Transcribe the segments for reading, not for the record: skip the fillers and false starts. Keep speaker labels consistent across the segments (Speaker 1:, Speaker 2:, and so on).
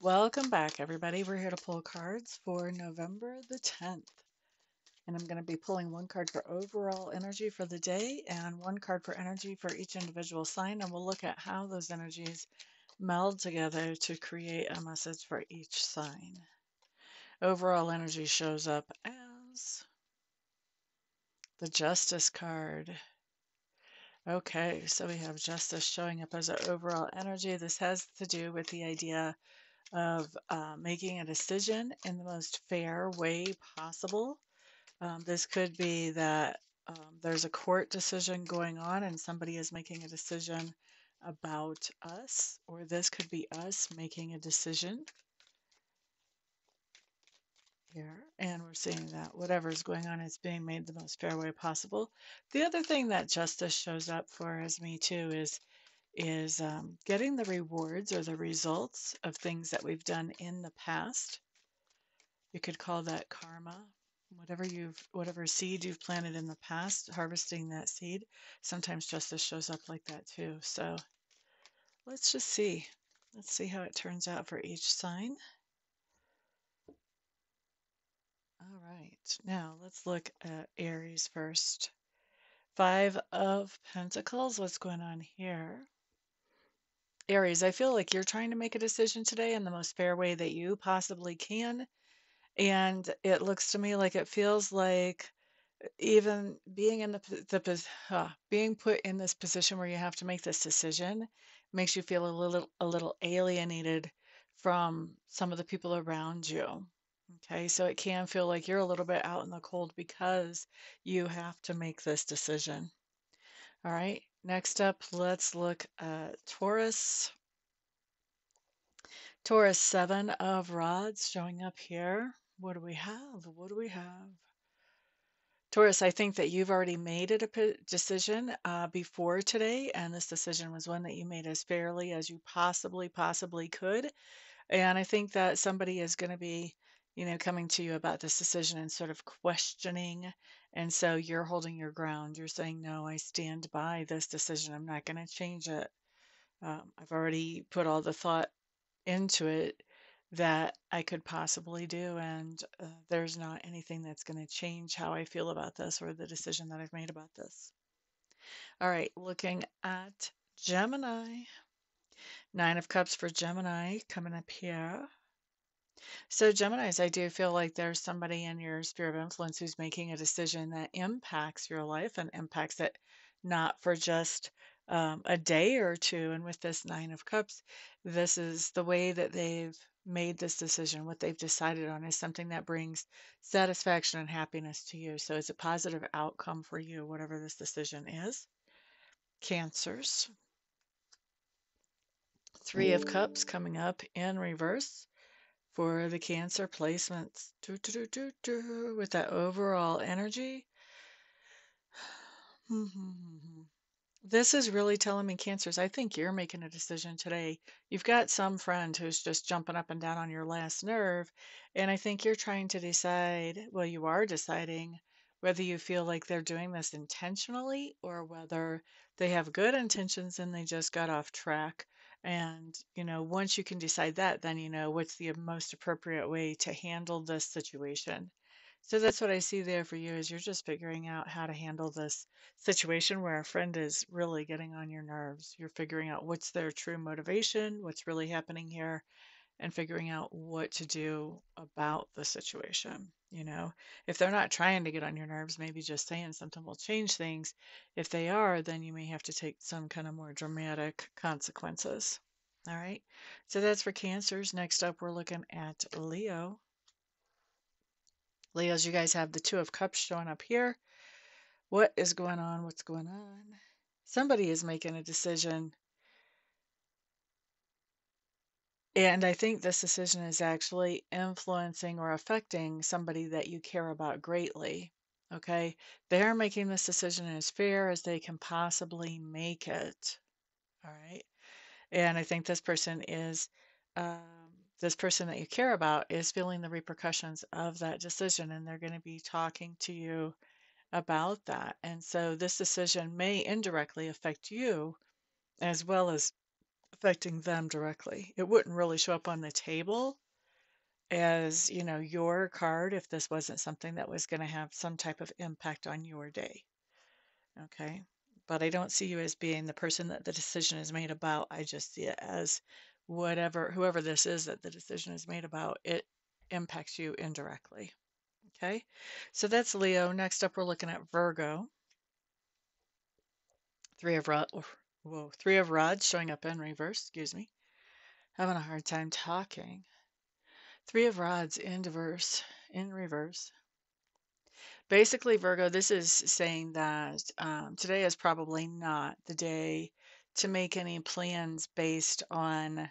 Speaker 1: Welcome back, everybody. We're here to pull cards for November the 10th. And I'm going to be pulling one card for overall energy for the day and one card for energy for each individual sign. And we'll look at how those energies meld together to create a message for each sign. Overall energy shows up as the Justice card. Okay, so we have Justice showing up as an overall energy. This has to do with the idea of making a decision in the most fair way possible. This could be that there's a court decision going on and somebody is making a decision about us, or this could be us making a decision here. And we're seeing that whatever's going on is being made the most fair way possible. The other thing that justice shows up for as me too is getting the rewards or the results of things that we've done in the past. You could call that karma. Whatever seed you've planted in the past, harvesting that seed. Sometimes justice shows up like that too. So let's just see. Let's see how it turns out for each sign. All right, now let's look at Aries first. Five of Pentacles, what's going on here? Aries, I feel like you're trying to make a decision today in the most fair way that you possibly can. And it looks to me like it feels like even being in being put in this position where you have to make this decision makes you feel a little alienated from some of the people around you. Okay, so it can feel like you're a little bit out in the cold because you have to make this decision. All right, next up, let's look at Taurus. Taurus, Seven of Rods showing up here. What do we have? What do we have? Taurus, I think that you've already made a decision before today, and this decision was one that you made as fairly as you possibly could. And I think that somebody is going to be, coming to you about this decision and sort of questioning. And so you're holding your ground. You're saying, no, I stand by this decision. I'm not going to change it. I've already put all the thought into it that I could possibly do, and there's not anything that's going to change how I feel about this or the decision that I've made about this. All right, looking at Gemini. Nine of Cups for Gemini coming up here. So, Geminis, I do feel like there's somebody in your sphere of influence who's making a decision that impacts your life and impacts it not for just a day or two. And with this Nine of Cups, this is the way that they've made this decision. What they've decided on is something that brings satisfaction and happiness to you. So, it's a positive outcome for you, whatever this decision is. Cancers. Three of Cups coming up in reverse for the Cancer placements. With that overall energy. This is really telling me, Cancers, I think you're making a decision today. You've got some friend who's just jumping up and down on your last nerve, and I think you're trying to decide, well, you are deciding whether you feel like they're doing this intentionally or whether they have good intentions and they just got off track. And, once you can decide that, then you know what's the most appropriate way to handle this situation. So that's what I see there for you is you're just figuring out how to handle this situation where a friend is really getting on your nerves. You're figuring out what's their true motivation, what's really happening here, and figuring out what to do about the situation. If they're not trying to get on your nerves, maybe just saying something will change things. If they are, then you may have to take some kind of more dramatic consequences. All right. So that's for Cancers. Next up, we're looking at Leo. Leos, you guys have the Two of Cups showing up here. What is going on? What's going on? Somebody is making a decision. And I think this decision is actually influencing or affecting somebody that you care about greatly. Okay. They're making this decision as fair as they can possibly make it. All right. And I think this person that you care about is feeling the repercussions of that decision, and they're going to be talking to you about that. And so this decision may indirectly affect you as well as affecting them directly. It wouldn't really show up on the table as, your card if this wasn't something that was going to have some type of impact on your day. Okay. But I don't see you as being the person that the decision is made about. I just see it as whoever this is that the decision is made about, it impacts you indirectly. Okay. So that's Leo. Next up, we're looking at Virgo. Three of rods. Whoa, three of rods showing up in reverse. Excuse me. Having a hard time talking. Three of rods in reverse. Basically, Virgo, this is saying that today is probably not the day to make any plans based on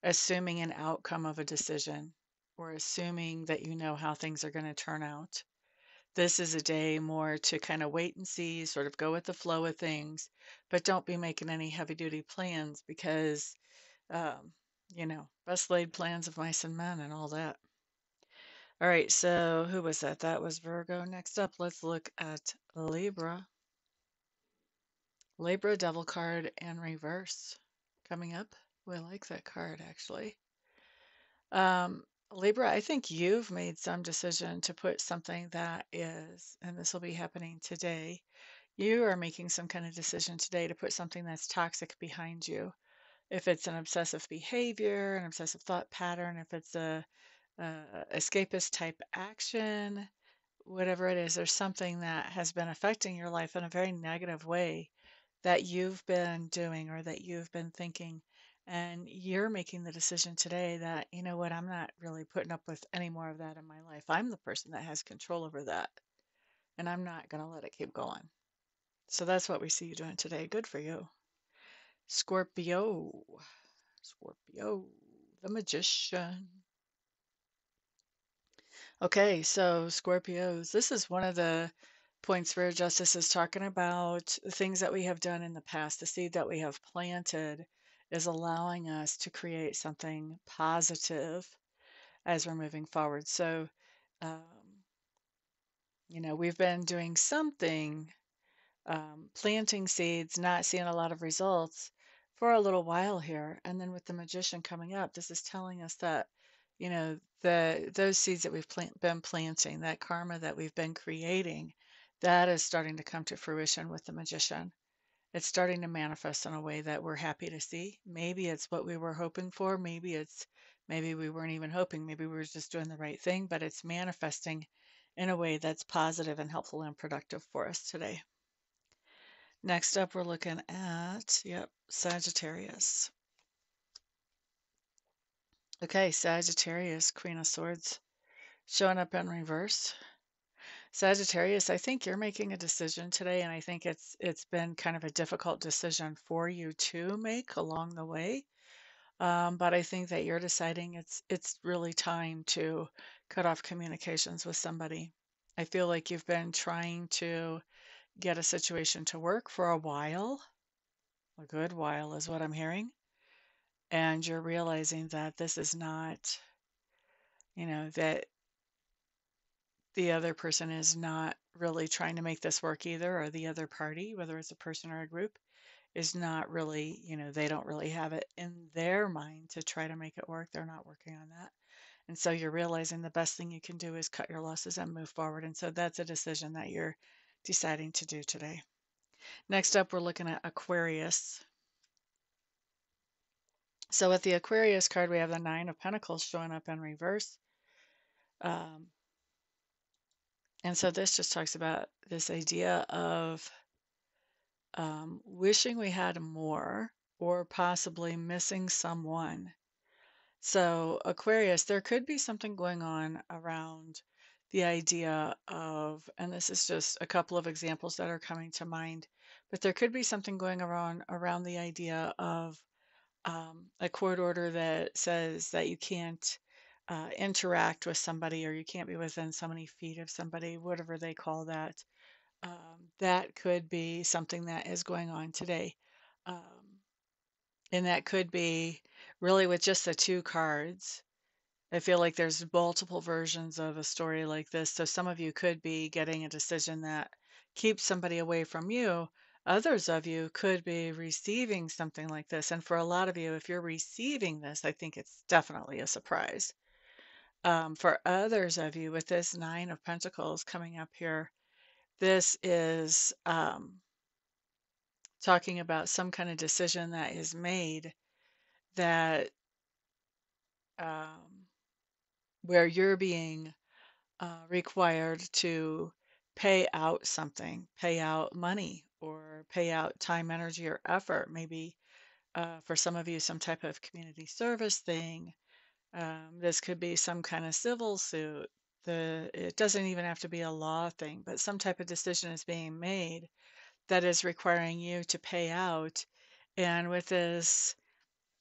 Speaker 1: assuming an outcome of a decision or assuming that you know how things are going to turn out. This is a day more to kind of wait and see, sort of go with the flow of things, but don't be making any heavy duty plans because, um, best laid plans of mice and men and all that. All right, so who was that? That was Virgo. Next up, let's look at Libra. Libra Devil card in reverse coming up. Oh, I like that card actually. Um, Libra, I think you've made some decision to put something that is, and this will be happening today. You are making some kind of decision today to put something that's toxic behind you. If it's an obsessive behavior, an obsessive thought pattern, if it's a escapist type action, whatever it is, there's something that has been affecting your life in a very negative way that you've been doing or that you've been thinking. And you're making the decision today that, you know what, I'm not really putting up with any more of that in my life. I'm the person that has control over that, and I'm not going to let it keep going. So that's what we see you doing today. Good for you. Scorpio. Scorpio, the magician. Okay, so Scorpios, this is one of the points where Justice is talking about the things that we have done in the past. The seed that we have planted is allowing us to create something positive as we're moving forward. So, um, we've been doing something, planting seeds, not seeing a lot of results for a little while here. And then with the magician coming up, this is telling us that, those seeds that we've been planting, that karma that we've been creating, that is starting to come to fruition with the magician. It's starting to manifest in a way that we're happy to see. Maybe it's what we were hoping for. Maybe we weren't even hoping. Maybe we were just doing the right thing, but it's manifesting in a way that's positive and helpful and productive for us today. Next up, we're looking at, Sagittarius. Okay, Sagittarius, Queen of Swords, showing up in reverse. Sagittarius, I think you're making a decision today, and I think it's been kind of a difficult decision for you to make along the way. But I think that you're deciding it's really time to cut off communications with somebody. I feel like you've been trying to get a situation to work for a while. A good while is what I'm hearing. And you're realizing that this is not, that the other person is not really trying to make this work either, or the other party, whether it's a person or a group, is not really, they don't really have it in their mind to try to make it work. They're not working on that. And so you're realizing the best thing you can do is cut your losses and move forward. And so that's a decision that you're deciding to do today. Next up, we're looking at Aquarius. So with the Aquarius card, we have the Nine of Pentacles showing up in reverse. Um, and so this just talks about this idea of wishing we had more or possibly missing someone. So, Aquarius, there could be something going on around the idea of, and this is just a couple of examples that are coming to mind, but there could be something going around the idea of a court order that says that you can't interact with somebody or you can't be within so many feet of somebody, whatever they call that. That could be something that is going on today. Um, and that could be really with just the two cards. I feel like there's multiple versions of a story like this. So some of you could be getting a decision that keeps somebody away from you, Others of you could be receiving something like this. And for a lot of you, if you're receiving this, I think it's definitely a surprise. For others of you, with this Nine of Pentacles coming up here, this is talking about some kind of decision that is made that um, where you're being required to pay out something, pay out money, or pay out time, energy, or effort. Maybe for some of you, some type of community service thing. This could be some kind of civil suit. It doesn't even have to be a law thing, but some type of decision is being made that is requiring you to pay out. And with this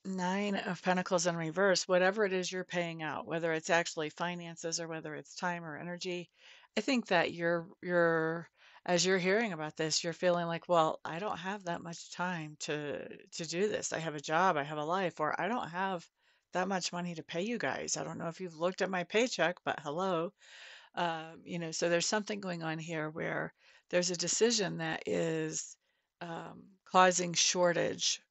Speaker 1: Nine of Pentacles in reverse, whatever it is you're paying out, whether it's actually finances or whether it's time or energy, I think that you're as you're hearing about this, you're feeling like, well, I don't have that much time to do this. I have a job, I have a life, or I don't have that much money to pay you guys. I don't know if you've looked at my paycheck, but hello. So there's something going on here where there's a decision that is causing shortage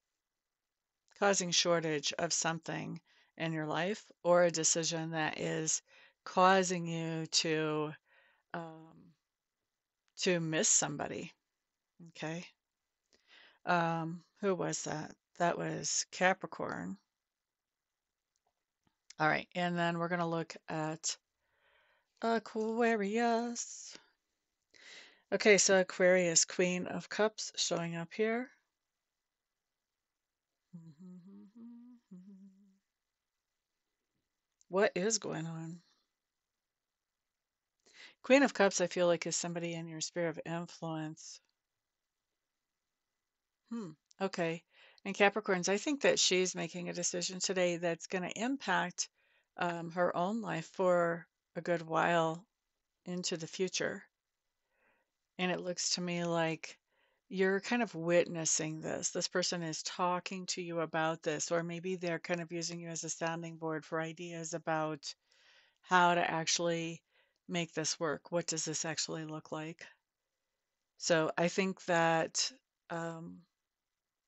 Speaker 1: of something in your life, or a decision that is causing you um, to miss somebody. Okay. Who was that? That was Capricorn. All right. And then we're going to look at Aquarius. Okay. So Aquarius, Queen of Cups showing up here. What is going on? Queen of Cups, I feel like, is somebody in your sphere of influence. Hmm. Okay. And Capricorns, I think that she's making a decision today that's going to impact her own life for a good while into the future. And it looks to me like you're kind of witnessing this. This person is talking to you about this, or maybe they're kind of using you as a sounding board for ideas about how to actually make this work. What does this actually look like? So I think that um,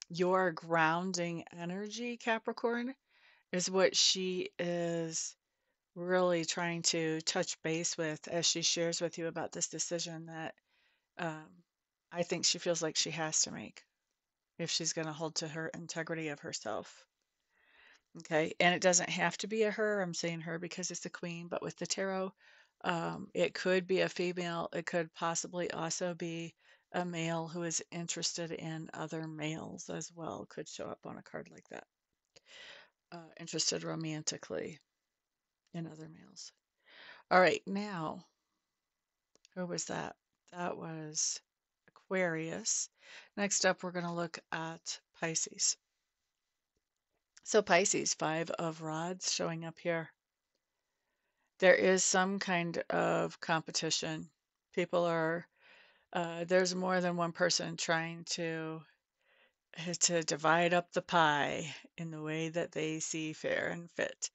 Speaker 1: your grounding energy, Capricorn, is what she is really trying to touch base with as she shares with you about this decision that um, I think she feels like she has to make if she's going to hold to her integrity of herself. Okay. And it doesn't have to be a her. I'm saying her because it's the queen, but with the tarot, it could be a female. It could possibly also be a male who is interested in other males as well, could show up on a card like that. Interested romantically in other males. All right. Now, who was that? That was Aquarius. Next up, we're going to look at Pisces. So Pisces, Five of Rods showing up here. There is some kind of competition. People are, there's more than one person trying to divide up the pie in the way that they see fair and fit.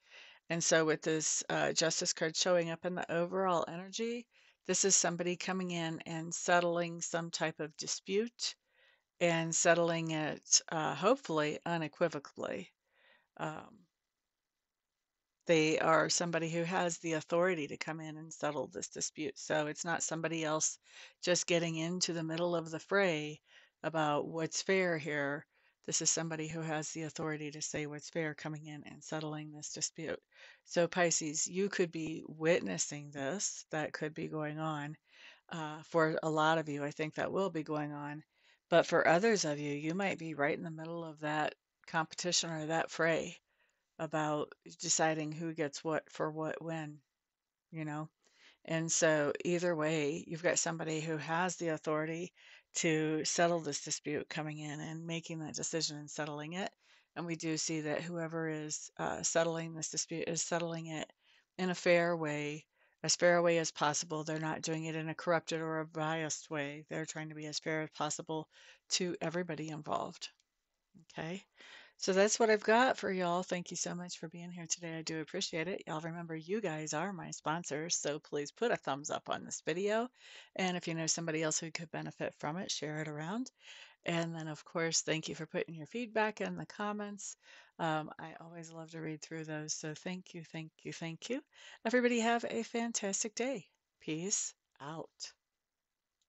Speaker 1: And so with this Justice card showing up in the overall energy, this is somebody coming in and settling some type of dispute and settling it hopefully unequivocally. Um, they are somebody who has the authority to come in and settle this dispute. So it's not somebody else just getting into the middle of the fray about what's fair here. This is somebody who has the authority to say what's fair coming in and settling this dispute. So, Pisces, you could be witnessing this. That could be going on. For a lot of you, I think that will be going on. But for others of you, you might be right in the middle of that competition or that fray about deciding who gets what for what when, you know? And so either way, you've got somebody who has the authority to settle this dispute coming in and making that decision and settling it. And we do see that whoever is settling this dispute is settling it in a fair way as possible. They're not doing it in a corrupted or a biased way. They're trying to be as fair as possible to everybody involved. Okay. So that's what I've got for y'all. Thank you so much for being here today. I do appreciate it. Y'all remember you guys are my sponsors, so please put a thumbs up on this video. And if you know somebody else who could benefit from it, share it around. And then, of course, thank you for putting your feedback in the comments. I always love to read through those. So thank you, thank you, thank you. Everybody have a fantastic day. Peace out.